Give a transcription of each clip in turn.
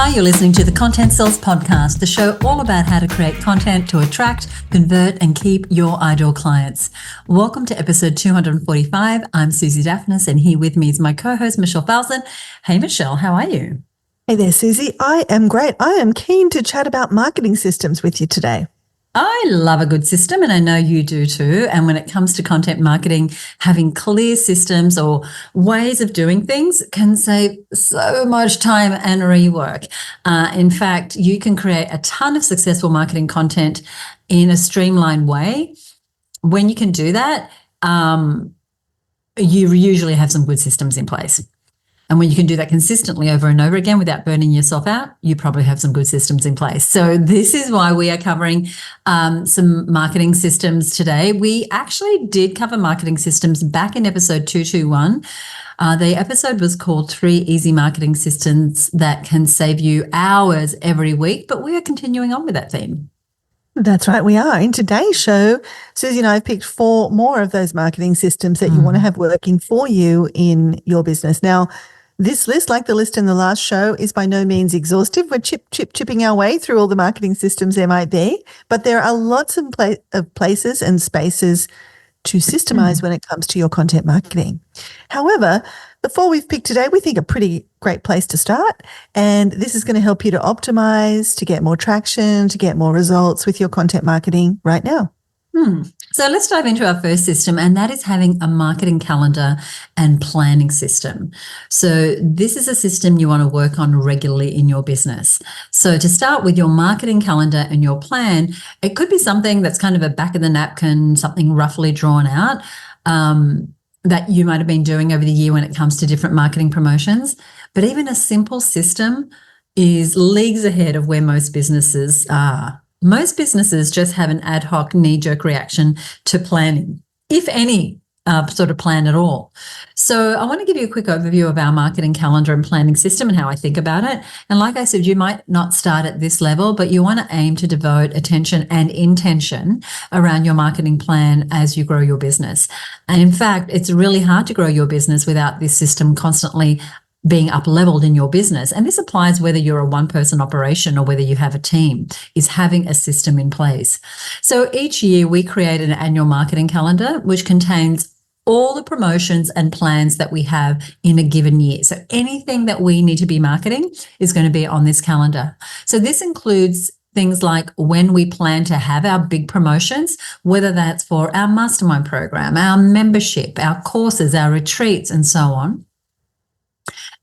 Hi, you're listening to the Content Sells Podcast, the show all about how to create content to attract, convert, and keep your ideal clients. Welcome to episode 245. I'm Suzi Dafnis, and here with me is my co-host, Michelle Falzon. Hey, Michelle, how are you? Hey there, Suzi. I am great. I am keen to chat about marketing systems with you today. I love a good system, and I know you do too. And when it comes to content marketing, having clear systems or ways of doing things can save so much time and rework. In fact, you can create a ton of successful marketing content in a streamlined way. When you can do that, you usually have some good systems in place. And when you can do that consistently over and over again without burning yourself out, you probably have some good systems in place. So this is why we are covering some marketing systems today. We actually did cover marketing systems back in episode 221. The episode was called 3 Easy Marketing Systems That Can Save You Hours Every Week, but we are continuing on with that theme. That's right, we are. In today's show, Suzi and I have picked 4 more of those marketing systems that you want to have working for you in your business. Now, this list, like the list in the last show, is by no means exhaustive. We're chipping our way through all the marketing systems there might be, but there are lots of places and spaces to systemize when it comes to your content marketing. However, the 4 we've picked today, we think a pretty great place to start. And this is going to help you to optimize, to get more traction, to get more results with your content marketing right now. So let's dive into our first system, and that is having a marketing calendar and planning system. So this is a system you want to work on regularly in your business. So to start with your marketing calendar and your plan, it could be something that's kind of a back of the napkin, something roughly drawn out, that you might have been doing over the year when it comes to different marketing promotions. But even a simple system is leagues ahead of where most businesses are. Most businesses just have an ad hoc knee-jerk reaction to planning, if any sort of plan at all. So I want to give you a quick overview of our marketing calendar and planning system and how I think about it. And like I said, you might not start at this level, but you want to aim to devote attention and intention around your marketing plan as you grow your business. And in fact, it's really hard to grow your business without this system constantly being up-leveled in your business. And this applies whether you're a one-person operation or whether you have a team, is having a system in place. So each year we create an annual marketing calendar, which contains all the promotions and plans that we have in a given year. So anything that we need to be marketing is going to be on this calendar. So this includes things like when we plan to have our big promotions, whether that's for our mastermind program, our membership, our courses, our retreats, and so on.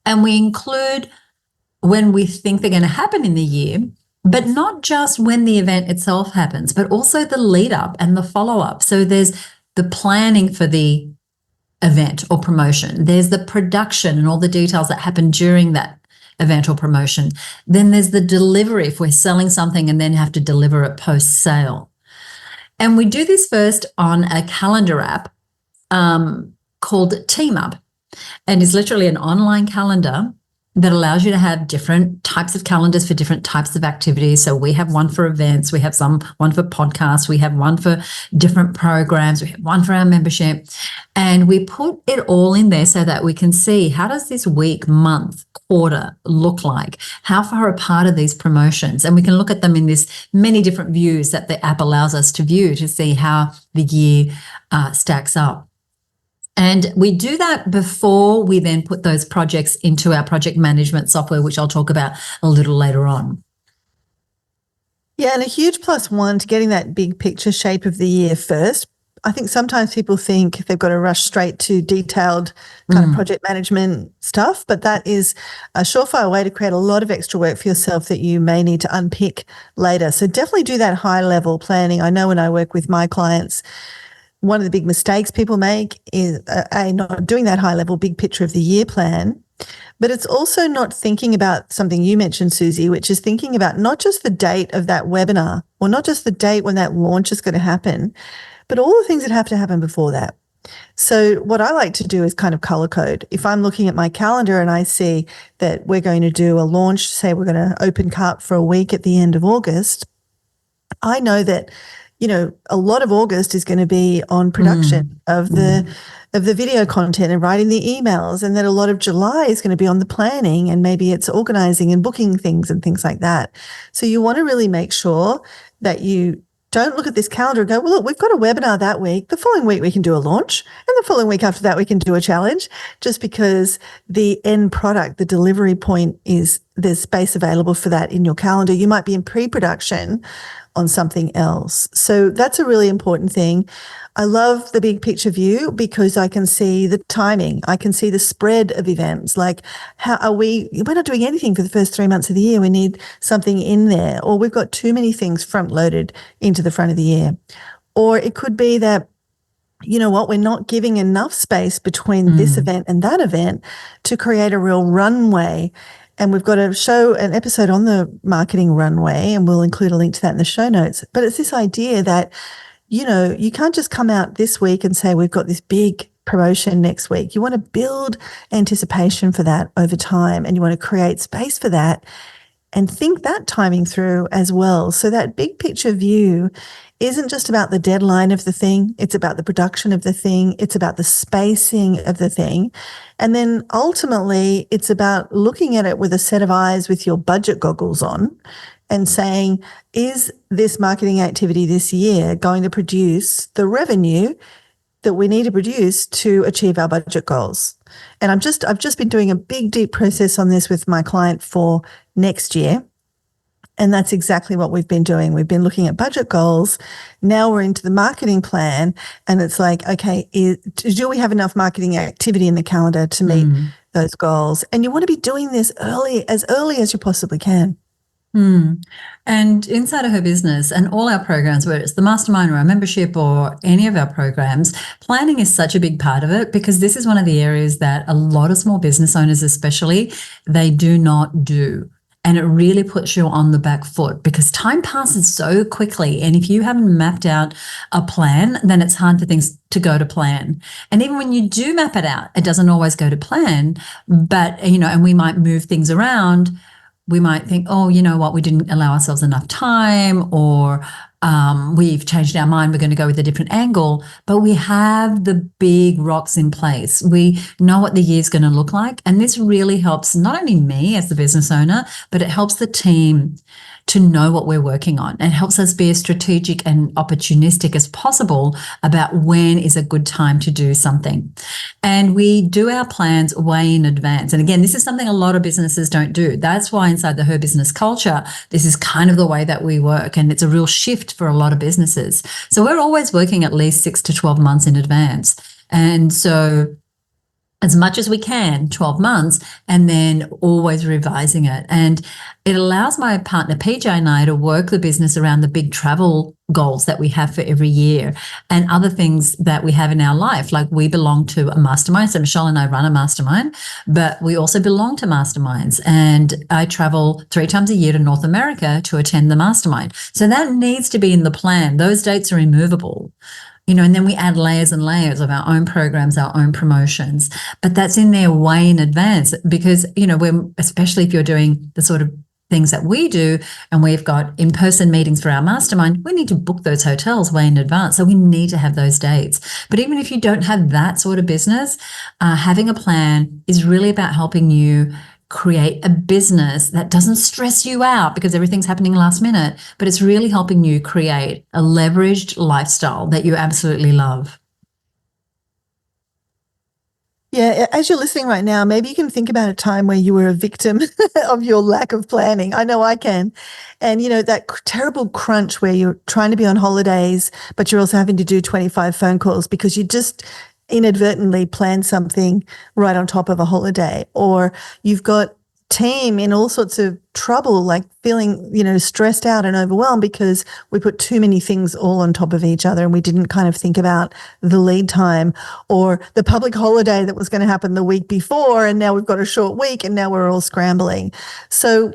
And we include when we think they're going to happen in the year, but not just when the event itself happens, but also the lead up and the follow up. So there's the planning for the event or promotion. There's the production and all the details that happen during that event or promotion. Then there's the delivery if we're selling something and then have to deliver it post sale. And we do this first on a calendar app called TeamUp. And it's literally an online calendar that allows you to have different types of calendars for different types of activities. So we have one for events, we have one for podcasts, we have one for different programs, we have one for our membership. And we put it all in there so that we can see, how does this week, month, quarter look like? How far apart are these promotions? And we can look at them in this many different views that the app allows us to view to see how the year stacks up. And we do that before we then put those projects into our project management software, which I'll talk about a little later on. Yeah, and a huge +1 to getting that big picture shape of the year first. I think sometimes people think they've got to rush straight to detailed kind of project management stuff, but that is a surefire way to create a lot of extra work for yourself that you may need to unpick later. So definitely do that high level planning. I know when I work with my clients, one of the big mistakes people make is not doing that high-level big picture of the year plan, but it's also not thinking about something you mentioned, Suzi, which is thinking about not just the date of that webinar or not just the date when that launch is going to happen, but all the things that have to happen before that. So what I like to do is kind of color code. If I'm looking at my calendar and I see that we're going to do a launch, say we're going to open cart for a week at the end of August, I know that a lot of August is going to be on production of the video content and writing the emails, and then a lot of July is going to be on the planning, and maybe it's organizing and booking things and things like that. So you want to really make sure that you don't look at this calendar and go, well, look, we've got a webinar that week. The following week we can do a launch, and the following week after that we can do a challenge, just because the end product, the delivery point, is there's space available for that in your calendar. You might be in pre-production on something else. So that's a really important thing. I love the big picture view because I can see the timing. I can see the spread of events. Like, we're not doing anything for the first 3 months of the year. We need something in there, or we've got too many things front loaded into the front of the year. Or it could be that, you know what, we're not giving enough space between this event and that event to create a real runway. And we've got an episode on the marketing runway, and we'll include a link to that in the show notes. But it's this idea that, you can't just come out this week and say, we've got this big promotion next week. You want to build anticipation for that over time, and you want to create space for that and think that timing through as well. So that big picture view isn't just about the deadline of the thing. It's about the production of the thing. It's about the spacing of the thing. And then ultimately, it's about looking at it with a set of eyes with your budget goggles on and saying, is this marketing activity this year going to produce the revenue that we need to produce to achieve our budget goals? And I've just been doing a big, deep process on this with my client for next year. And that's exactly what we've been doing. We've been looking at budget goals. Now we're into the marketing plan, and it's like, okay, do we have enough marketing activity in the calendar to meet those goals? And you want to be doing this as early as you possibly can. And inside of her business and all our programs, whether it's the mastermind or our membership or any of our programs, planning is such a big part of it, because this is one of the areas that a lot of small business owners especially, they do not do. And it really puts you on the back foot because time passes so quickly. And if you haven't mapped out a plan, then it's hard for things to go to plan. And even when you do map it out, it doesn't always go to plan. But, and we might move things around. We might think, oh, you know what, we didn't allow ourselves enough time, or we've changed our mind, we're going to go with a different angle. But we have the big rocks in place. We know what the year's going to look like. And this really helps not only me as the business owner, but it helps the team to know what we're working on. It helps us be as strategic and opportunistic as possible about when is a good time to do something. And we do our plans way in advance. And again, this is something a lot of businesses don't do. That's why inside the HerBusiness culture, this is kind of the way that we work. And it's a real shift for a lot of businesses. So we're always working at least 6 to 12 months in advance. And so as much as we can, 12 months, and then always revising it. And it allows my partner PJ and I to work the business around the big travel goals that we have for every year and other things that we have in our life. Like we belong to a mastermind. So Michelle and I run a mastermind, but we also belong to masterminds. And I travel 3 times a year to North America to attend the mastermind. So that needs to be in the plan. Those dates are immovable. And then we add layers and layers of our own programs, our own promotions, but that's in there way in advance because, especially if you're doing the sort of things that we do and we've got in-person meetings for our mastermind, we need to book those hotels way in advance. So we need to have those dates. But even if you don't have that sort of business, having a plan is really about helping you create a business that doesn't stress you out because everything's happening last minute, but it's really helping you create a leveraged lifestyle that you absolutely love. Yeah, as you're listening right now, maybe you can think about a time where you were a victim of your lack of planning. I know I can. And, that terrible crunch where you're trying to be on holidays, but you're also having to do 25 phone calls because you just inadvertently plan something right on top of a holiday, or you've got team in all sorts of trouble, like feeling, stressed out and overwhelmed because we put too many things all on top of each other and we didn't kind of think about the lead time or the public holiday that was going to happen the week before. And now we've got a short week and now we're all scrambling. So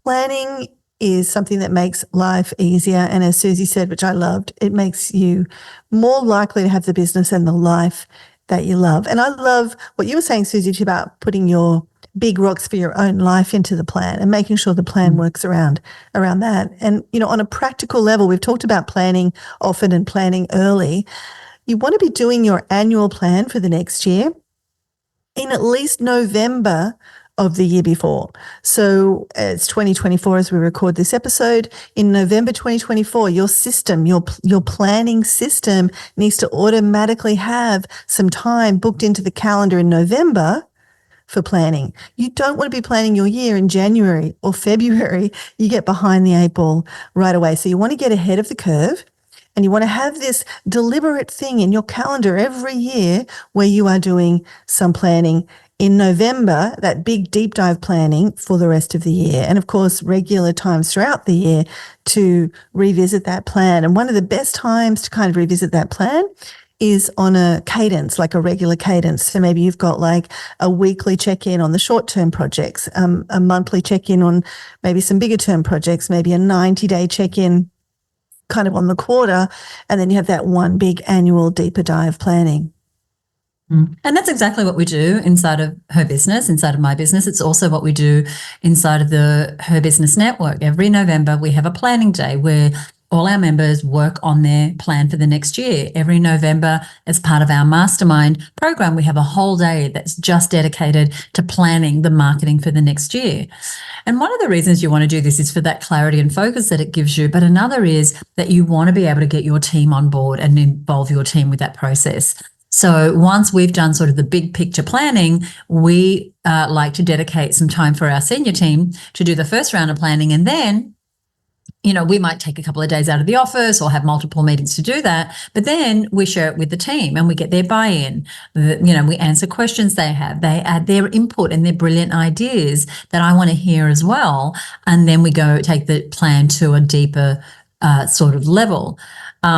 planning is something that makes life easier. And as Suzi said, which I loved, it makes you more likely to have the business and the life that you love. And I love what you were saying, Suzi, about putting your big rocks for your own life into the plan and making sure the plan works around that. And, on a practical level, we've talked about planning often and planning early. You want to be doing your annual plan for the next year in at least November of the year before. So it's 2024 as we record this episode. In November 2024, your system, your planning system needs to automatically have some time booked into the calendar in November for planning. You don't want to be planning your year in January or February. You get behind the eight ball right away. So you want to get ahead of the curve. And you want to have this deliberate thing in your calendar every year where you are doing some planning in November, that big deep dive planning for the rest of the year. And of course, regular times throughout the year to revisit that plan. And one of the best times to kind of revisit that plan is on a cadence, like a regular cadence. So maybe you've got like a weekly check-in on the short-term projects, a monthly check-in on maybe some bigger term projects, maybe a 90-day check-in kind of on the quarter, and then you have that one big annual deeper dive planning. And that's exactly what we do inside of Her Business, inside of my business. It's also what we do inside of the Her Business Network. Every November, we have a planning day where all our members work on their plan for the next year. Every November, as part of our mastermind program, we have a whole day that's just dedicated to planning the marketing for the next year. And one of the reasons you want to do this is for that clarity and focus that it gives you. But another is that you want to be able to get your team on board and involve your team with that process. So once we've done sort of the big picture planning, we like to dedicate some time for our senior team to do the first round of planning. And then, we might take a couple of days out of the office or have multiple meetings to do that, but then we share it with the team and we get their buy-in. We answer questions they have. They add their input and their brilliant ideas that I want to hear as well. And then we go take the plan to a deeper sort of level.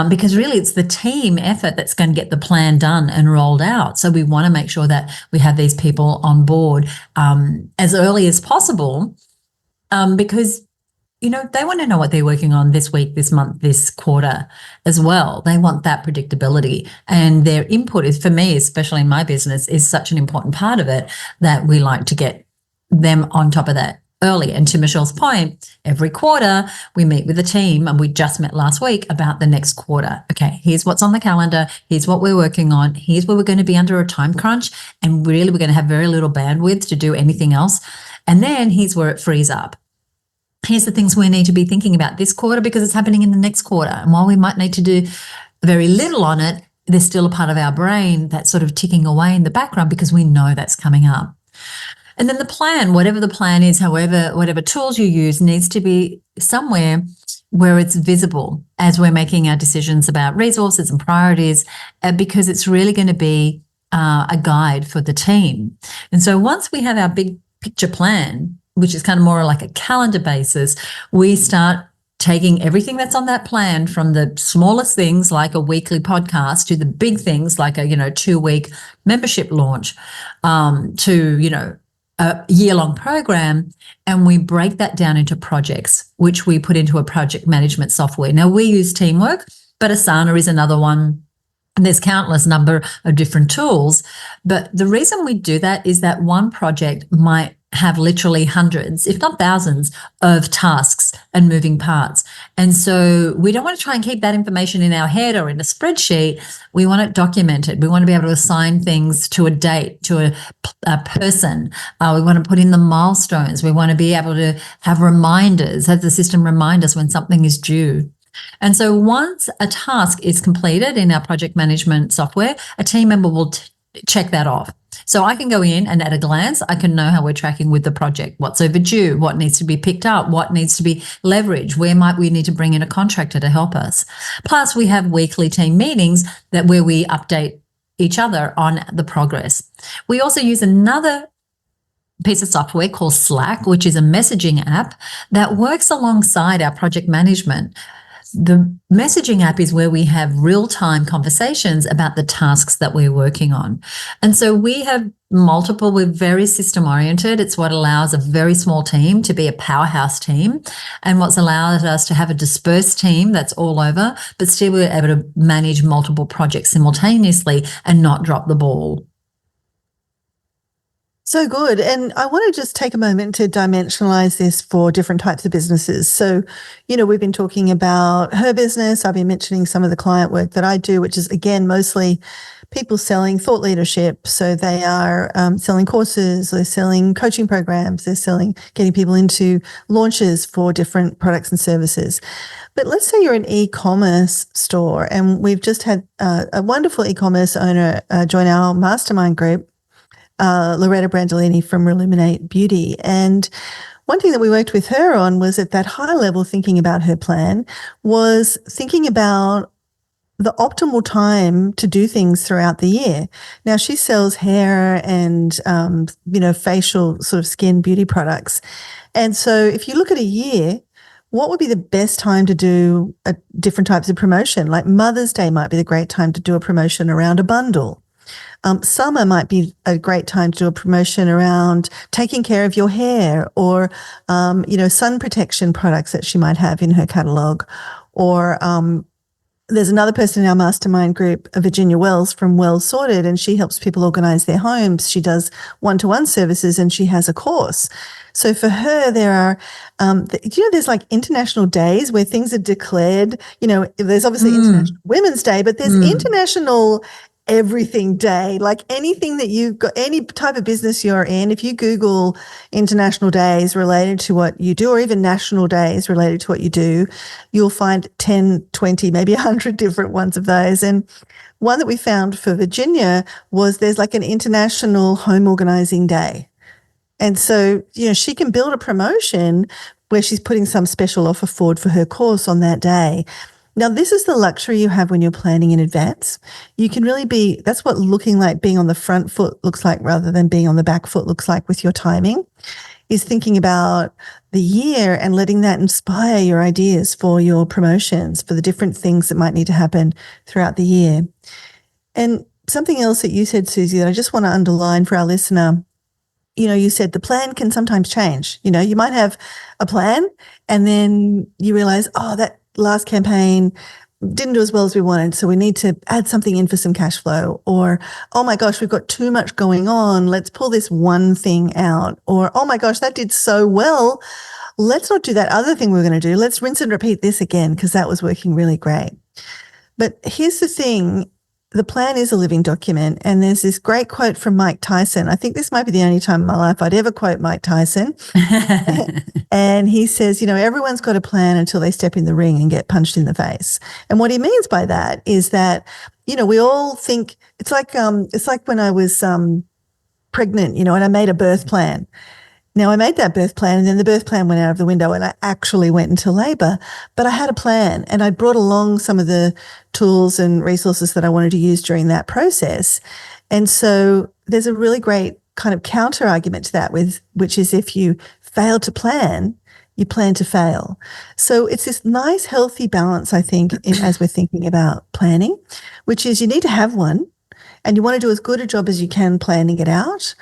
Because really it's the team effort that's going to get the plan done and rolled out. So we want to make sure that we have these people on board as early as possible because, they want to know what they're working on this week, this month, this quarter as well. They want that predictability, and their input is, for me, especially in my business, is such an important part of it that we like to get them on top of that early. And to Michelle's point, every quarter we meet with the team, and we just met last week about the next quarter. Okay, here's what's on the calendar. Here's what we're working on. Here's where we're going to be under a time crunch, and really we're going to have very little bandwidth to do anything else. And then here's where it frees up. Here's the things we need to be thinking about this quarter because it's happening in the next quarter. And while we might need to do very little on it, there's still a part of our brain that's sort of ticking away in the background because we know that's coming up. And then the plan, whatever the plan is, whatever tools you use, needs to be somewhere where it's visible as we're making our decisions about resources and priorities, because it's really going to be a guide for the team. And so once we have our big picture plan, which is kind of more like a calendar basis, we start taking everything that's on that plan, from the smallest things like a weekly podcast to the big things like a 2-week membership launch, to a year-long program, and we break that down into projects, which we put into a project management software. Now, we use Teamwork, but Asana is another one. And there's countless number of different tools. But the reason we do that is that one project might have literally hundreds, if not thousands, of tasks and moving parts. And so we don't want to try and keep that information in our head or in a spreadsheet. We want it documented. We want to be able to assign things to a date, to a person. We want to put in the milestones. We want to be able to have reminders, have the system remind us when something is due. And so once a task is completed in our project management software, a team member will check that off. So I can go in and at a glance, I can know how we're tracking with the project, what's overdue, what needs to be picked up, what needs to be leveraged, where might we need to bring in a contractor to help us. Plus, we have weekly team meetings where we update each other on the progress. We also use another piece of software called Slack, which is a messaging app that works alongside our project management. The messaging app is where we have real-time conversations about the tasks that we're working on. And so we have we're very system-oriented. It's what allows a very small team to be a powerhouse team, and what's allowed us to have a dispersed team that's all over, but still we're able to manage multiple projects simultaneously and not drop the ball. So good. And I want to just take a moment to dimensionalize this for different types of businesses. So, we've been talking about her business. I've been mentioning some of the client work that I do, which is, again, mostly people selling thought leadership. So they are selling courses, they're selling coaching programs, they're getting people into launches for different products and services. But let's say you're an e-commerce store, and we've just had a wonderful e-commerce owner join our mastermind group, Loretta Brandolini from Illuminate Beauty. And one thing that we worked with her on was at that high level, thinking about her plan, was thinking about the optimal time to do things throughout the year. Now, she sells hair and, facial sort of skin beauty products. And so if you look at a year, what would be the best time to do different types of promotion? Like Mother's Day might be the great time to do a promotion around a bundle. Summer might be a great time to do a promotion around taking care of your hair, or, sun protection products that she might have in her catalog. Or there's another person in our mastermind group, Virginia Wells from Well Sorted, and she helps people organize their homes. She does one-to-one services, and she has a course. So for her, there are, there's like international days where things are declared. There's obviously International Women's Day, but there's International Everything Day. Like anything that you've got, any type of business you're in, if you Google international days related to what you do, or even national days related to what you do, you'll find 10, 20, maybe 100 different ones of those. And one that we found for Virginia was there's like an International Home Organizing Day. And so, she can build a promotion where she's putting some special offer forward for her course on that day. Now, this is the luxury you have when you're planning in advance. You can really that's what looking like being on the front foot looks like, rather than being on the back foot looks like with your timing, is thinking about the year and letting that inspire your ideas for your promotions, for the different things that might need to happen throughout the year. And something else that you said, Suzi, that I just want to underline for our listener, you said the plan can sometimes change. You might have a plan and then you realize, that last campaign didn't do as well as we wanted, so we need to add something in for some cash flow. Or, oh my gosh, we've got too much going on, let's pull this one thing out. Or, oh my gosh, that did so well, let's not do that other thing we were going to do. Let's rinse and repeat this again because that was working really great. But here's the thing. The plan is a living document, and there's this great quote from Mike Tyson. I think this might be the only time in my life I'd ever quote Mike Tyson. And he says, everyone's got a plan until they step in the ring and get punched in the face. And what he means by that is that, we all think it's like when I was pregnant, and I made a birth plan. Now, I made that birth plan, and then the birth plan went out of the window and I actually went into labor. But I had a plan, and I brought along some of the tools and resources that I wanted to use during that process. And so there's a really great kind of counter argument to that, which is if you fail to plan, you plan to fail. So it's this nice, healthy balance, I think, as we're thinking about planning, which is you need to have one. And you want to do as good a job as you can planning it out,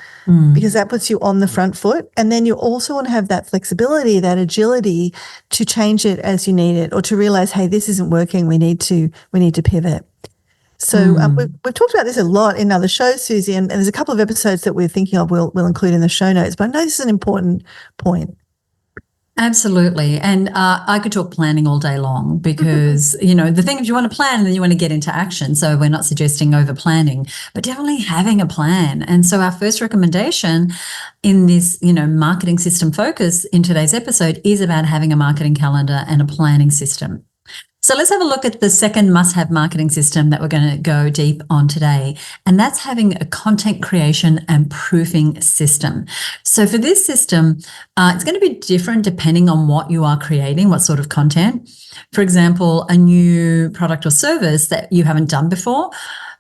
because that puts you on the front foot. And then you also want to have that flexibility, that agility to change it as you need it, or to realize, hey, this isn't working. We need to pivot. So we've talked about this a lot in other shows, Suzi, and there's a couple of episodes that we're thinking of we'll include in the show notes. But I know this is an important point. Absolutely. And I could talk planning all day long because, the thing is you want to plan and then you want to get into action. So we're not suggesting over planning, but definitely having a plan. And so our first recommendation in this, marketing system focus in today's episode is about having a marketing calendar and a planning system. So let's have a look at the second must-have marketing system that we're going to go deep on today, and that's having a content creation and proofing system. So for this system, it's going to be different depending on what you are creating, what sort of content. For example, a new product or service that you haven't done before.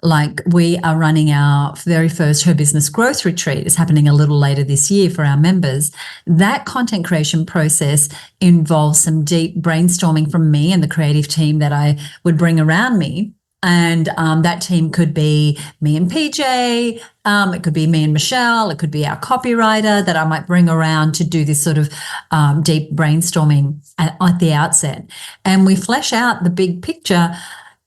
Like we are running our very first HerBusiness Growth Retreat. It's happening a little later this year for our members. That content creation process involves some deep brainstorming from me and the creative team that I would bring around me. And that team could be me and PJ, it could be me and Michelle, it could be our copywriter that I might bring around to do this sort of deep brainstorming at the outset. And we flesh out the big picture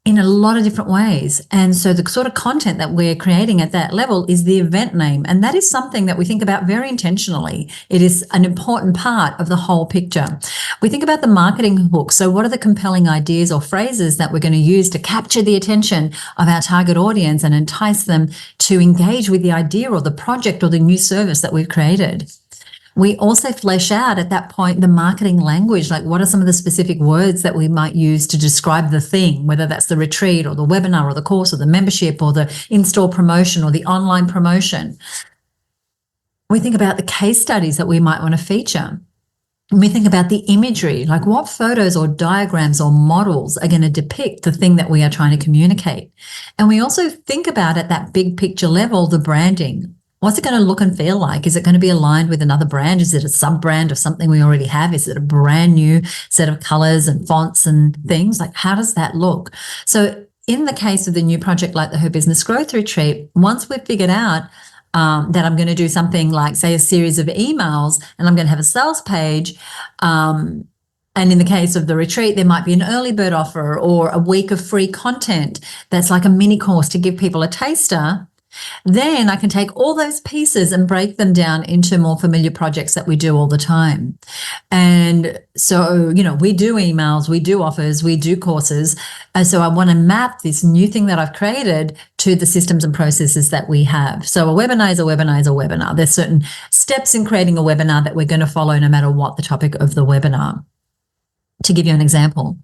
in a lot of different ways. And so the sort of content that we're creating at that level is the event name. And that is something that we think about very intentionally. It is an important part of the whole picture. We think about the marketing hook. So what are the compelling ideas or phrases that we're going to use to capture the attention of our target audience and entice them to engage with the idea or the project or the new service that we've created? We also flesh out at that point the marketing language, like what are some of the specific words that we might use to describe the thing, whether that's the retreat or the webinar or the course or the membership or the in-store promotion or the online promotion. We think about the case studies that we might want to feature. We think about the imagery, like what photos or diagrams or models are going to depict the thing that we are trying to communicate. And we also think about at that big picture level, the branding. What's it going to look and feel like? Is it going to be aligned with another brand? Is it a sub-brand of something we already have? Is it a brand new set of colors and fonts and things? Like, how does that look? So in the case of the new project like the HerBusiness Growth Retreat, once we've figured out that I'm going to do something like, say, a series of emails and I'm going to have a sales page, and in the case of the retreat, there might be an early bird offer or a week of free content that's like a mini course to give people a taster. Then I can take all those pieces and break them down into more familiar projects that we do all the time. And so, we do emails, we do offers, we do courses. And so I want to map this new thing that I've created to the systems and processes that we have. So a webinar is a webinar is a webinar. There's certain steps in creating a webinar that we're going to follow no matter what the topic of the webinar. To give you an example.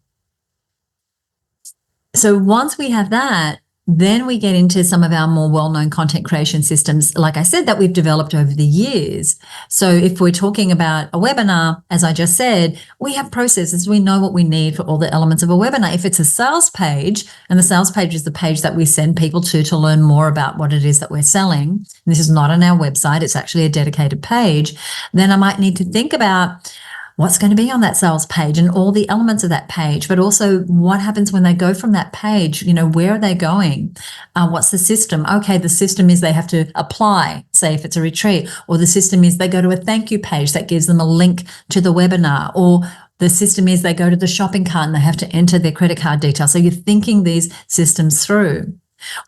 So once we have that, then we get into some of our more well-known content creation systems, like I said, that we've developed over the years. So if we're talking about a webinar, as I just said, we have processes. We know what we need for all the elements of a webinar. If it's a sales page, and the sales page is the page that we send people to learn more about what it is that we're selling, and this is not on our website, it's actually a dedicated page, then I might need to think about what's going to be on that sales page and all the elements of that page, but also what happens when they go from that page, where are they going? What's the system? Okay, the system is they have to apply, say if it's a retreat, or the system is they go to a thank you page that gives them a link to the webinar, or the system is they go to the shopping cart and they have to enter their credit card details. So you're thinking these systems through.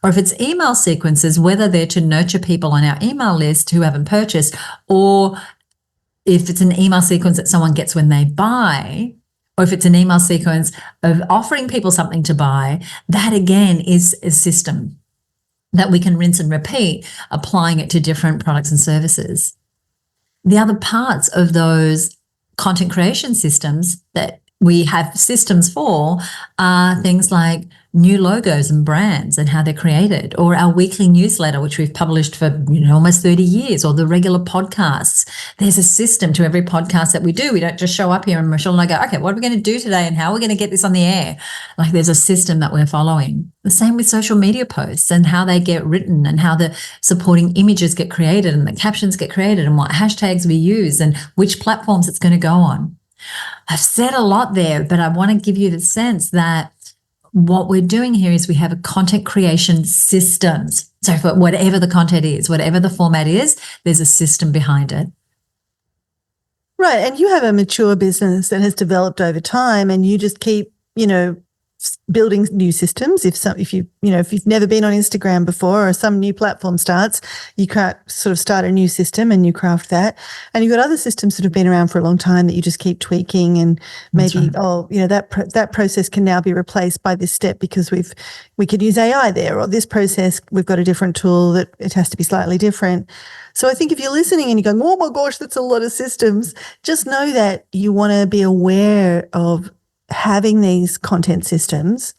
Or if it's email sequences, whether they're to nurture people on our email list who haven't purchased, or if it's an email sequence that someone gets when they buy, or if it's an email sequence of offering people something to buy, that again is a system that we can rinse and repeat, applying it to different products and services. The other parts of those content creation systems that we have systems for are things like new logos and brands and how they're created, or our weekly newsletter, which we've published for almost 30 years, or the regular podcasts. There's a system to every podcast that we do. We don't just show up here and Michelle and I go, okay, what are we going to do today and how are we going to get this on the air? Like there's a system that we're following. The same with social media posts and how they get written and how the supporting images get created and the captions get created and what hashtags we use and which platforms it's going to go on. I've said a lot there, but I want to give you the sense that what we're doing here is we have a content creation systems. So for whatever the content is, whatever the format is, there's a system behind it. Right. And you have a mature business that has developed over time and you just keep, building new systems. If you've never been on Instagram before or some new platform starts, you can't sort of start a new system and you craft that. And you've got other systems that have been around for a long time that you just keep tweaking and maybe, that process can now be replaced by this step because we could use AI there, or this process, we've got a different tool that it has to be slightly different. So I think if you're listening and you're going, oh my gosh, that's a lot of systems, just know that you want to be aware of having these content systems.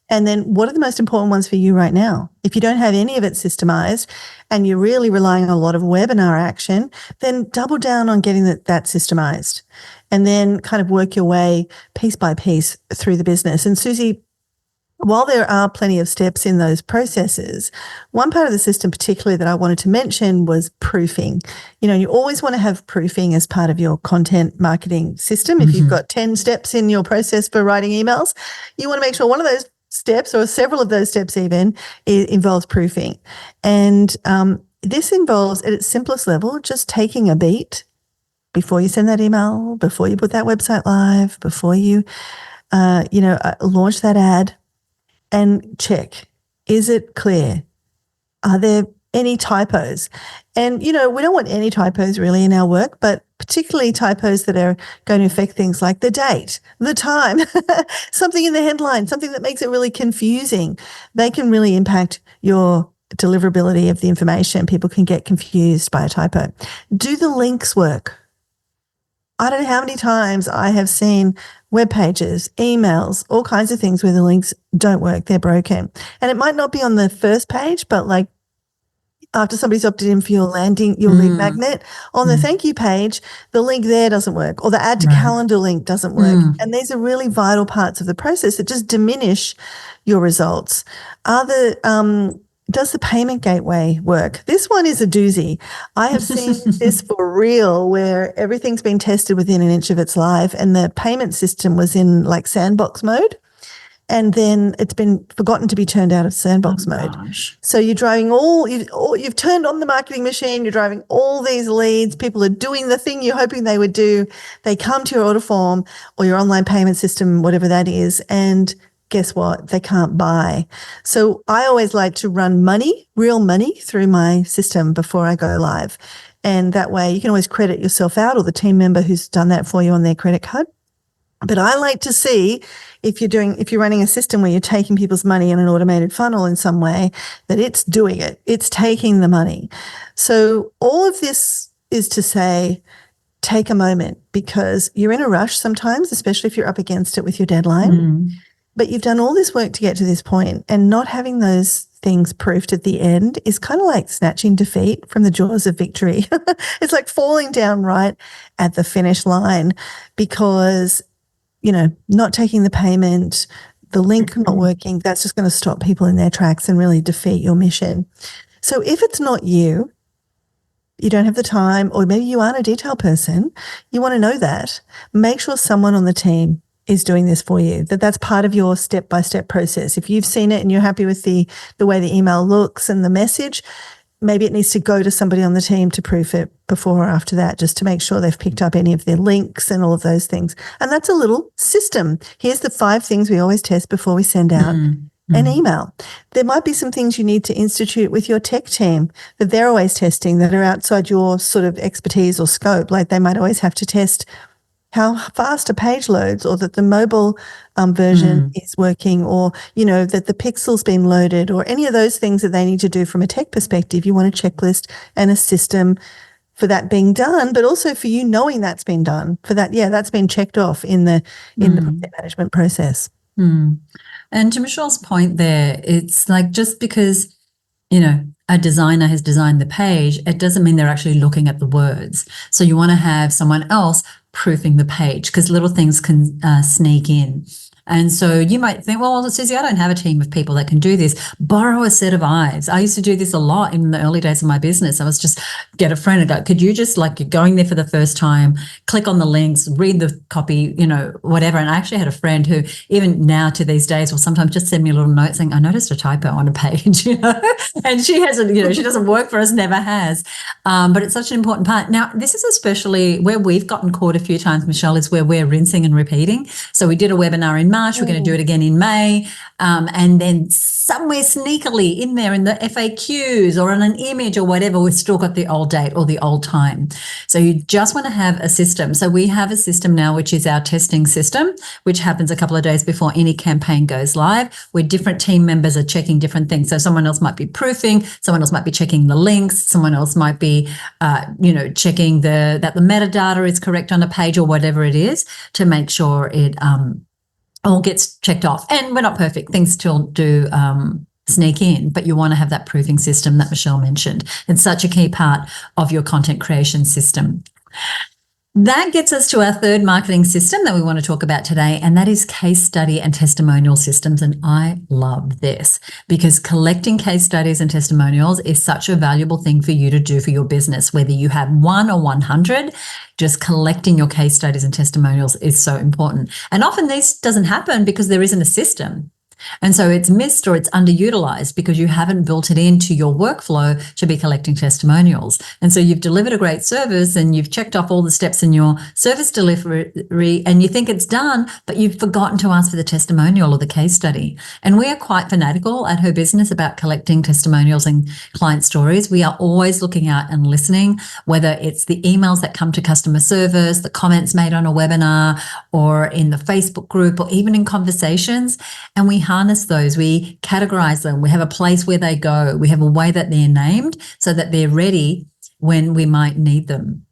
And then what are the most important ones for you right now? If you don't have any of it systemized and you're really relying on a lot of webinar action, then double down on getting that systemized and then kind of work your way piece by piece through the business. And Suzi, while there are plenty of steps in those processes, one part of the system particularly that I wanted to mention was proofing. You always want to have proofing as part of your content marketing system. If you've got 10 steps in your process for writing emails, you want to make sure one of those steps or several of those steps even involves proofing. And this involves at its simplest level, just taking a beat before you send that email, before you put that website live, before you, launch that ad. and check, is it clear? Are there any typos? And, we don't want any typos really in our work, but particularly typos that are going to affect things like the date, the time, something in the headline, something that makes it really confusing. They can really impact your deliverability of the information. People can get confused by a typo. Do the links work? I don't know how many times I have seen web pages, emails, all kinds of things where the links don't work. They're broken. And it might not be on the first page, but like after somebody's opted in for your lead magnet, on the thank you page, the link there doesn't work, or the add to calendar link doesn't work. And these are really vital parts of the process that just diminish your results. Does the payment gateway work? This one is a doozy. I have seen this for real, where everything's been tested within an inch of its life, and the payment system was in like sandbox mode. And then it's been forgotten to be turned out of sandbox mode. Gosh. So you're driving you've turned on the marketing machine, you're driving all these leads, people are doing the thing you're hoping they would do. They come to your order form or your online payment system, whatever that is, and guess what? They can't buy. So I always like to run real money through my system before I go live. And that way you can always credit yourself out, or the team member who's done that for you on their credit card. But I like to see if you're running a system where you're taking people's money in an automated funnel in some way, that it's doing it. It's taking the money. So all of this is to say, take a moment, because you're in a rush sometimes, especially if you're up against it with your deadline. But you've done all this work to get to this point, and not having those things proofed at the end is kind of like snatching defeat from the jaws of victory. It's like falling down right at the finish line, because not taking the payment, the link not working, that's just going to stop people in their tracks and really defeat your mission. So if it's not you don't have the time, or maybe you aren't a detail person, you want to know that, make sure someone on the team is doing this for you, that's part of your step-by-step process. If you've seen it and you're happy with the way the email looks and the message, maybe it needs to go to somebody on the team to proof it before or after that, just to make sure they've picked up any of their links and all of those things. And that's a little system. Here's the 5 things we always test before we send out an email. There might be some things you need to institute with your tech team that they're always testing, that are outside your sort of expertise or scope. Like they might always have to test how fast a page loads, or that the mobile version is working, or, that the pixel's been loaded, or any of those things that they need to do from a tech perspective. You want a checklist and a system for that being done, but also for you knowing that's been done, for that, that's been checked off in the project management process. And to Michelle's point there, it's like, just because, a designer has designed the page, it doesn't mean they're actually looking at the words. So you want to have someone else proofing the page, because little things can sneak in. And so you might think, well, Suzi, I don't have a team of people that can do this. Borrow a set of eyes. I used to do this a lot in the early days of my business. I was just get a friend and go, could you just, like, you're going there for the first time, click on the links, read the copy, whatever. And I actually had a friend who, even now to these days, will sometimes just send me a little note saying, I noticed a typo on a page, and she hasn't, she doesn't work for us, never has. But it's such an important part. Now, this is especially where we've gotten caught a few times, Michelle, is where we're rinsing and repeating. So we did a webinar in March, we're going to do it again in May, and then somewhere sneakily in there in the FAQs or on an image or whatever, we've still got the old date or the old time. So you just want to have a system. So we have a system now, which is our testing system, which happens a couple of days before any campaign goes live, where different team members are checking different things. So someone else might be proofing, someone else might be checking the links, someone else might be, checking that the metadata is correct on a page or whatever it is, to make sure it all gets checked off. And we're not perfect. Things still do sneak in, but you want to have that proofing system that Michelle mentioned. It's such a key part of your content creation system. That gets us to our third marketing system that we want to talk about today, and that is case study and testimonial systems. And I love this, because collecting case studies and testimonials is such a valuable thing for you to do for your business, whether you have 1 or 100. Just collecting your case studies and testimonials is so important. And often this doesn't happen because there isn't a system. And so it's missed or it's underutilized because you haven't built it into your workflow to be collecting testimonials. And so you've delivered a great service and you've checked off all the steps in your service delivery and you think it's done, but you've forgotten to ask for the testimonial or the case study. And we are quite fanatical at HerBusiness about collecting testimonials and client stories. We are always looking out and listening, whether it's the emails that come to customer service, the comments made on a webinar, or in the Facebook group, or even in conversations. And we harness those, we categorize them. We have a place where they go. We have a way that they're named so that they're ready when we might need them.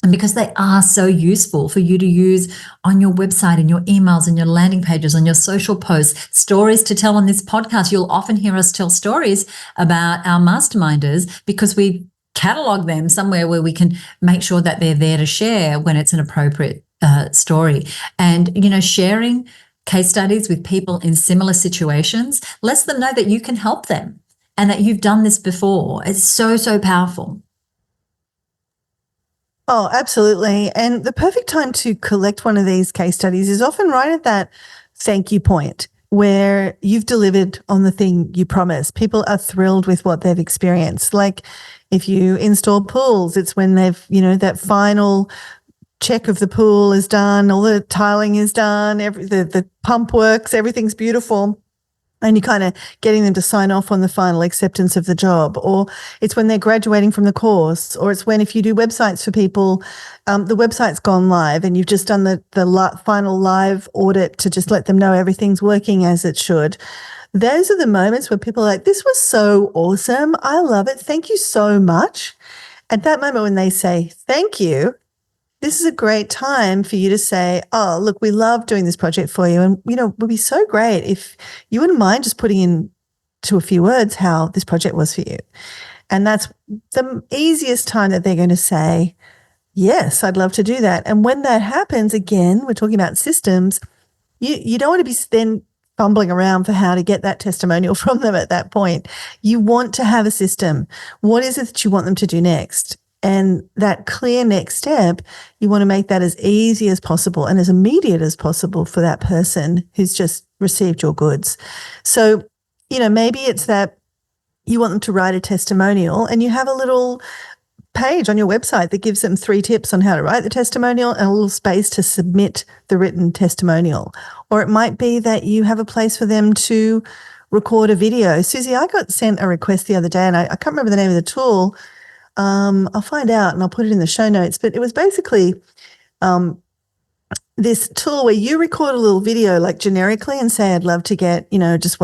And because they are so useful for you to use on your website, in your emails, in your landing pages, on your social posts, stories to tell on this podcast. You'll often hear us tell stories about our masterminders because we catalog them somewhere where we can make sure that they're there to share when it's an appropriate story. And, sharing case studies with people in similar situations lets them know that you can help them and that you've done this before. It's so, so powerful. Oh, absolutely. And the perfect time to collect one of these case studies is often right at that thank you point where you've delivered on the thing you promised. People are thrilled with what they've experienced. Like if you install pools, it's when they've, that final check of the pool is done, all the tiling is done, the pump works, everything's beautiful. And you're kind of getting them to sign off on the final acceptance of the job. Or it's when they're graduating from the course. Or it's when, if you do websites for people, the website's gone live and you've just done the final live audit to just let them know everything's working as it should. Those are the moments where people are like, this was so awesome. I love it. Thank you so much. At that moment when they say thank you, this is a great time for you to say, oh, look, we love doing this project for you. And, it would be so great if you wouldn't mind just putting into a few words how this project was for you. And that's the easiest time that they're going to say, yes, I'd love to do that. And when that happens, again, we're talking about systems, you don't want to be then fumbling around for how to get that testimonial from them at that point. You want to have a system. What is it that you want them to do next? And that clear next step, you want to make that as easy as possible and as immediate as possible for that person who's just received your goods. So, maybe it's that you want them to write a testimonial and you have a little page on your website that gives them 3 tips on how to write the testimonial and a little space to submit the written testimonial. Or it might be that you have a place for them to record a video. Suzi, I got sent a request the other day and I can't remember the name of the tool. I'll find out and I'll put it in the show notes, but it was basically this tool where you record a little video like generically and say, I'd love to get, just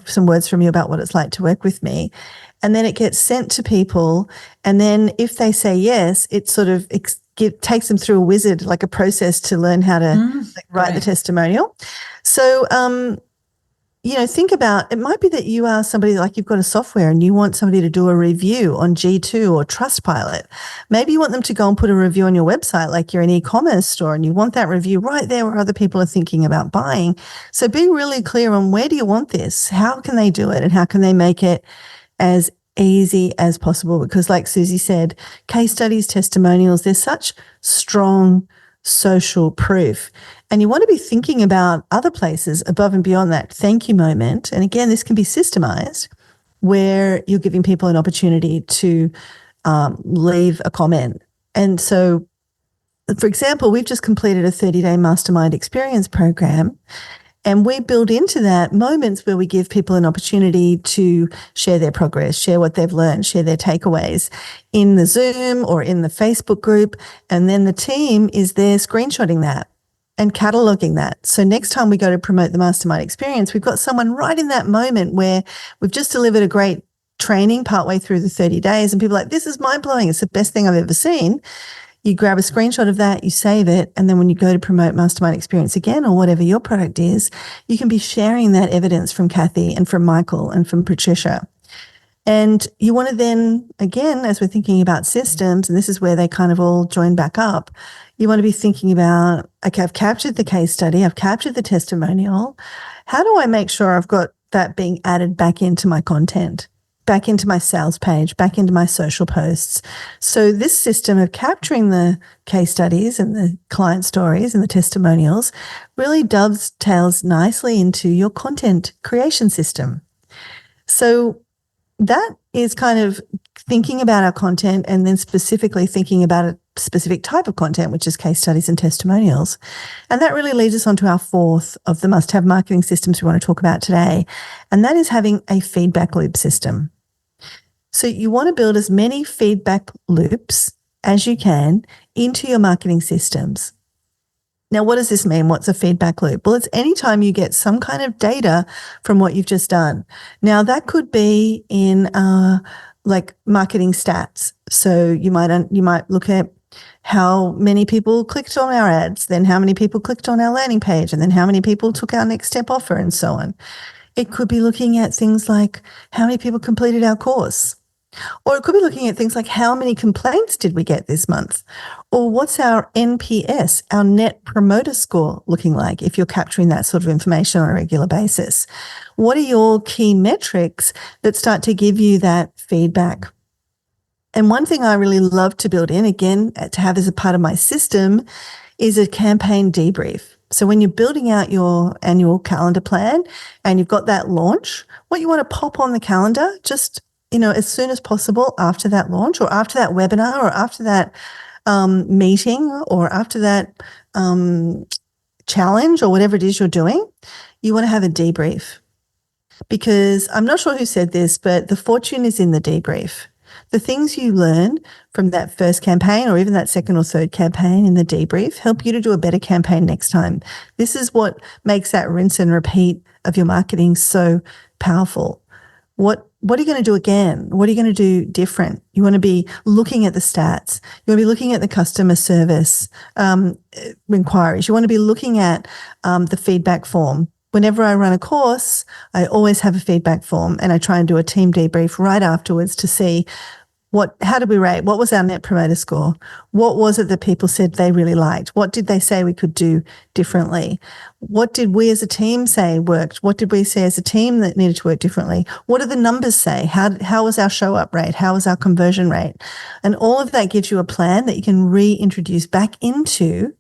some words from you about what it's like to work with me. And then it gets sent to people. And then if they say yes, it sort of takes them through a wizard, like a process to learn how to write the testimonial. So, think about, it might be that you are somebody like you've got a software and you want somebody to do a review on G2 or Trustpilot. Maybe you want them to go and put a review on your website like you're an e-commerce store and you want that review right there where other people are thinking about buying. So be really clear on where do you want this? How can they do it? And how can they make it as easy as possible? Because like Suzi said, case studies, testimonials, they're such strong social proof. And you want to be thinking about other places above and beyond that thank you moment. And again, this can be systemized where you're giving people an opportunity to leave a comment. And so, for example, we've just completed a 30-day mastermind experience program. And we build into that moments where we give people an opportunity to share their progress, share what they've learned, share their takeaways in the Zoom or in the Facebook group. And then the team is there screenshotting that and cataloging that. So next time we go to promote the mastermind experience, we've got someone right in that moment where we've just delivered a great training partway through the 30 days and people are like, this is mind blowing. It's the best thing I've ever seen. You grab a screenshot of that, you save it, and then when you go to promote Mastermind Experience again or whatever your product is, you can be sharing that evidence from Kathy and from Michael and from Patricia. And you want to then, again, as we're thinking about systems, and this is where they kind of all join back up, you want to be thinking about, okay, I've captured the case study, I've captured the testimonial. How do I make sure I've got that being added back into my content? back into my sales page, back into my social posts. So this system of capturing the case studies and the client stories and the testimonials really dovetails nicely into your content creation system. So that is kind of thinking about our content and then specifically thinking about a specific type of content, which is case studies and testimonials. And that really leads us on to our fourth of the must-have marketing systems we want to talk about today, and that is having a feedback loop system. So you want to build as many feedback loops as you can into your marketing systems. Now, what does this mean? What's a feedback loop? Well, it's anytime you get some kind of data from what you've just done. Now, that could be in like marketing stats. So you might look at how many people clicked on our ads, then how many people clicked on our landing page, and then how many people took our next step offer, and so on. It could be looking at things like how many people completed our course. Or it could be looking at things like how many complaints did we get this month? Or what's our NPS, our net promoter score, looking like if you're capturing that sort of information on a regular basis? What are your key metrics that start to give you that feedback? And one thing I really love to build in, again, to have as a part of my system, is a campaign debrief. So when you're building out your annual calendar plan and you've got that launch, what you want to pop on the calendar, just as soon as possible after that launch or after that webinar or after that meeting or after that challenge or whatever it is you're doing, you want to have a debrief. Because I'm not sure who said this, but the fortune is in the debrief. The things you learn from that first campaign or even that second or third campaign in the debrief help you to do a better campaign next time. This is what makes that rinse and repeat of your marketing so powerful. What are you going to do again? What are you going to do different? You want to be looking at the stats. You want to be looking at the customer service inquiries. You want to be looking at the feedback form. Whenever I run a course, I always have a feedback form and I try and do a team debrief right afterwards to see how did we rate? What was our net promoter score? What was it that people said they really liked? What did they say we could do differently? What did we as a team say worked? What did we say as a team that needed to work differently? What do the numbers say? How was our show up rate? How was our conversion rate? And all of that gives you a plan that you can reintroduce back into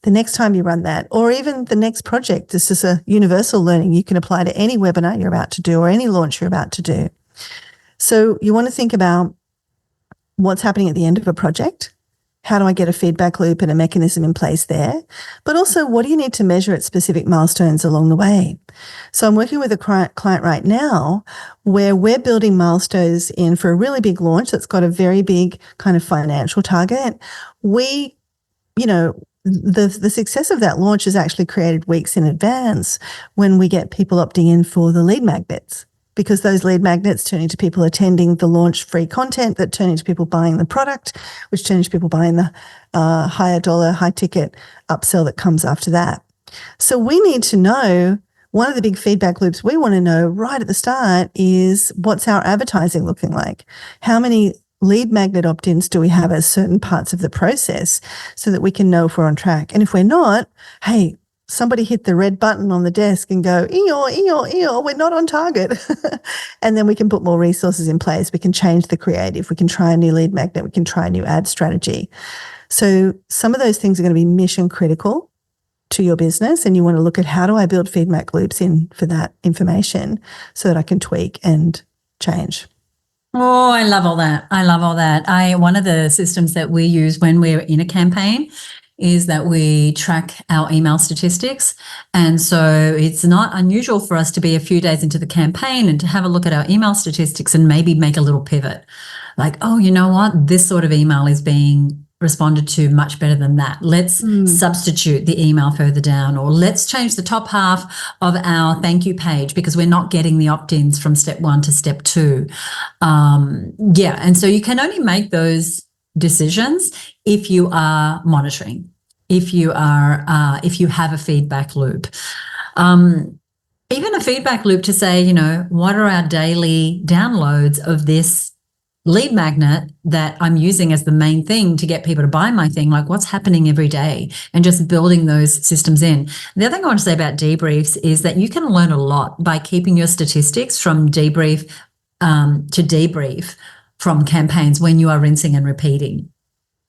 the next time you run that, or even the next project. This is a universal learning you can apply to any webinar you're about to do or any launch you're about to do. So you want to think about what's happening at the end of a project. How do I get a feedback loop and a mechanism in place there? But also, what do you need to measure at specific milestones along the way? So I'm working with a client right now where we're building milestones in for a really big launch that's got a very big kind of financial target. The success of that launch is actually created weeks in advance when we get people opting in for the lead magnets, because those lead magnets turn into people attending the launch free content that turn into people buying the product, which turn into people buying the higher dollar, high ticket upsell that comes after that. So we need to know, one of the big feedback loops we want to know right at the start is, what's our advertising looking like? How many lead magnet opt-ins do we have as certain parts of the process so that we can know if we're on track? And if we're not, hey, somebody hit the red button on the desk and go, we're not on target. And then we can put more resources in place. We can change the creative. We can try a new lead magnet. We can try a new ad strategy. So some of those things are going to be mission critical to your business. And you want to look at, how do I build feedback loops in for that information so that I can tweak and change? Oh, I love all that. One of the systems that we use when we're in a campaign is that we track our email statistics. And so it's not unusual for us to be a few days into the campaign and to have a look at our email statistics and maybe make a little pivot. Like, oh, you know what? This sort of email is being responded to much better than that. Let's substitute the email further down, or let's change the top half of our thank you page because we're not getting the opt-ins from step 1 to step 2. And so you can only make those decisions if you are monitoring, if you have a feedback loop. Even a feedback loop to say, what are our daily downloads of this lead magnet that I'm using as the main thing to get people to buy my thing? Like, what's happening every day, and just building those systems in. The other thing I want to say about debriefs is that you can learn a lot by keeping your statistics from debrief to debrief from campaigns when you are rinsing and repeating.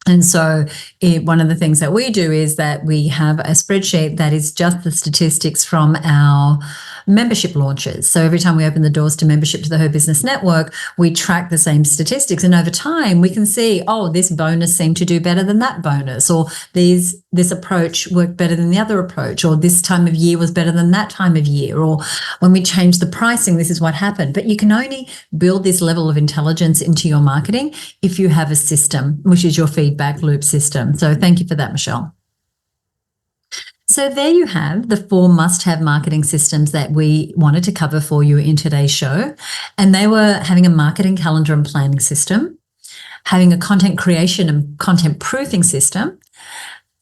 And so one of the things that we do is that we have a spreadsheet that is just the statistics from our membership launches. So every time we open the doors to membership to the HerBusiness Network, we track the same statistics. And over time, we can see, oh, this bonus seemed to do better than that bonus, or this approach worked better than the other approach, or this time of year was better than that time of year, or when we changed the pricing, this is what happened. But you can only build this level of intelligence into your marketing if you have a system, which is your feedback loop system. So thank you for that, Michelle. So there you have the 4 must-have marketing systems that we wanted to cover for you in today's show. And they were having a marketing calendar and planning system, having a content creation and content proofing system,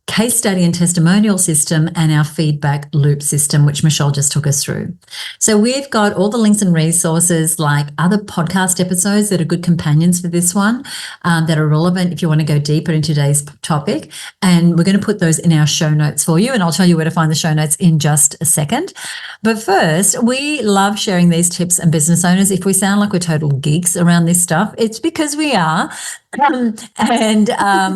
case study and testimonial system, and our feedback loop system, which Michelle just took us through. So we've got all the links and resources, like other podcast episodes that are good companions for this one, that are relevant if you want to go deeper into today's topic. And we're going to put those in our show notes for you. And I'll tell you where to find the show notes in just a second. But first, we love sharing these tips, and business owners, if we sound like we're total geeks around this stuff, it's because we are. And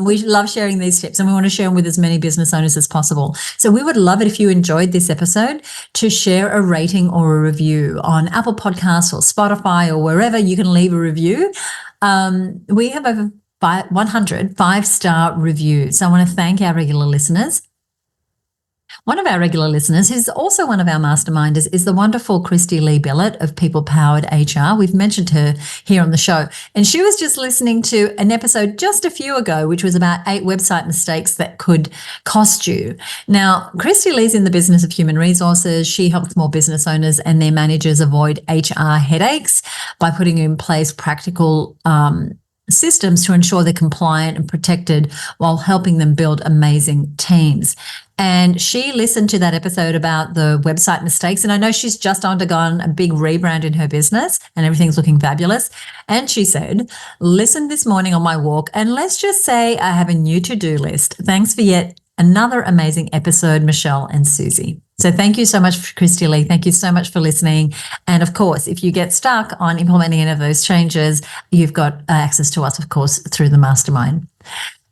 we love sharing these tips, and we want to share them with as many business owners as possible. So we would love it if you enjoyed this episode to share a rating or a review on Apple Podcasts or Spotify or wherever you can leave a review. We have over 100 5-star reviews. So I want to thank our regular listeners. One of our regular listeners, who's also one of our masterminders, is the wonderful Christy Lee Billett of People Powered HR. We've mentioned her here on the show. And she was just listening to an episode just a few ago, which was about 8 website mistakes that could cost you. Now, Christy Lee's in the business of human resources. She helps small business owners and their managers avoid HR headaches by putting in place practical systems to ensure they're compliant and protected while helping them build amazing teams. And she listened to that episode about the website mistakes. And I know she's just undergone a big rebrand in her business and everything's looking fabulous. And she said, listen this morning on my walk, and let's just say I have a new to-do list. Thanks for yet another amazing episode, Michelle and Suzi. So thank you so much, Christy Lee. Thank you so much for listening. And of course, if you get stuck on implementing any of those changes, you've got access to us, of course, through the mastermind.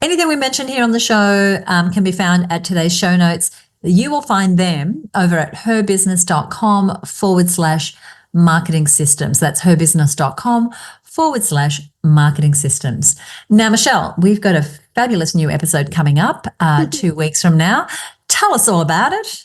Anything we mentioned here on the show can be found at today's show notes. You will find them over at herbusiness.com/marketing systems. That's herbusiness.com/marketing systems. Now, Michelle, we've got a fabulous new episode coming up 2 weeks from now. Tell us all about it.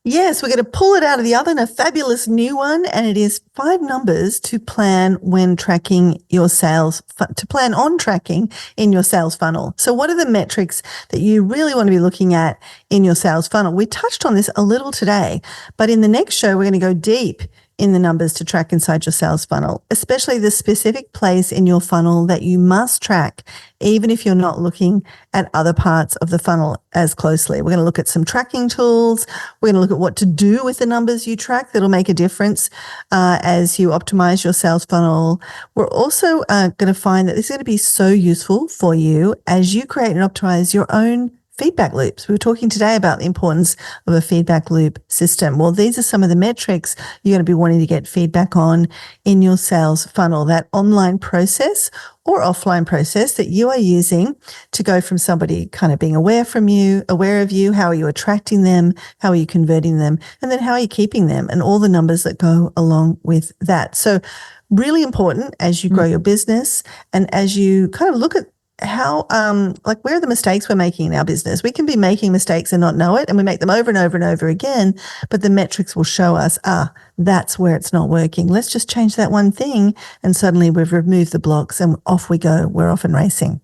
Yes, we're going to pull it out of the oven, a fabulous new one, and it is 5 numbers to plan when tracking your sales, to plan on tracking in your sales funnel. So what are the metrics that you really want to be looking at in your sales funnel? We touched on this a little today, but in the next show, we're going to go deep in the numbers to track inside your sales funnel, especially the specific place in your funnel that you must track, even if you're not looking at other parts of the funnel as closely. We're going to look at some tracking tools. We're going to look at what to do with the numbers you track that'll make a difference as you optimize your sales funnel. We're also going to find that this is going to be so useful for you as you create and optimize your own feedback loops. We were talking today about the importance of a feedback loop system. Well, these are some of the metrics you're going to be wanting to get feedback on in your sales funnel, that online process or offline process that you are using to go from somebody kind of being aware of you, how are you attracting them, how are you converting them, and then how are you keeping them, and all the numbers that go along with that. So really important as you grow your business and as you kind of look at how, where are the mistakes we're making in our business? We can be making mistakes and not know it, and we make them over and over and over again, but the metrics will show us, that's where it's not working. Let's just change that one thing, and suddenly we've removed the blocks and off we go. We're off and racing.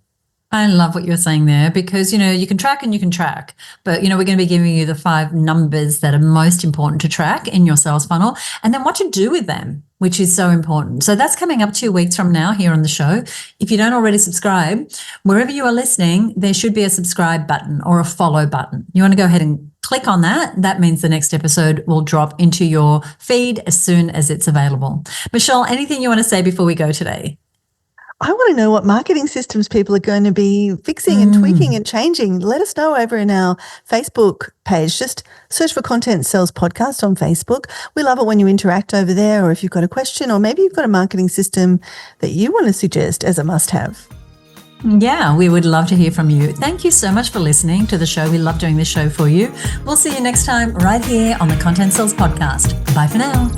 I love what you're saying there because, you can track and you can track, but, we're going to be giving you the 5 numbers that are most important to track in your sales funnel and then what to do with them, which is so important. So that's coming up 2 weeks from now here on the show. If you don't already subscribe, wherever you are listening, there should be a subscribe button or a follow button. You want to go ahead and click on that. That means the next episode will drop into your feed as soon as it's available. Michelle, anything you want to say before we go today? I want to know what marketing systems people are going to be fixing and tweaking and changing. Let us know over in our Facebook page. Just search for Content Sells Podcast on Facebook. We love it when you interact over there, or if you've got a question, or maybe you've got a marketing system that you want to suggest as a must-have. Yeah, we would love to hear from you. Thank you so much for listening to the show. We love doing this show for you. We'll see you next time right here on the Content Sells Podcast. Bye for now.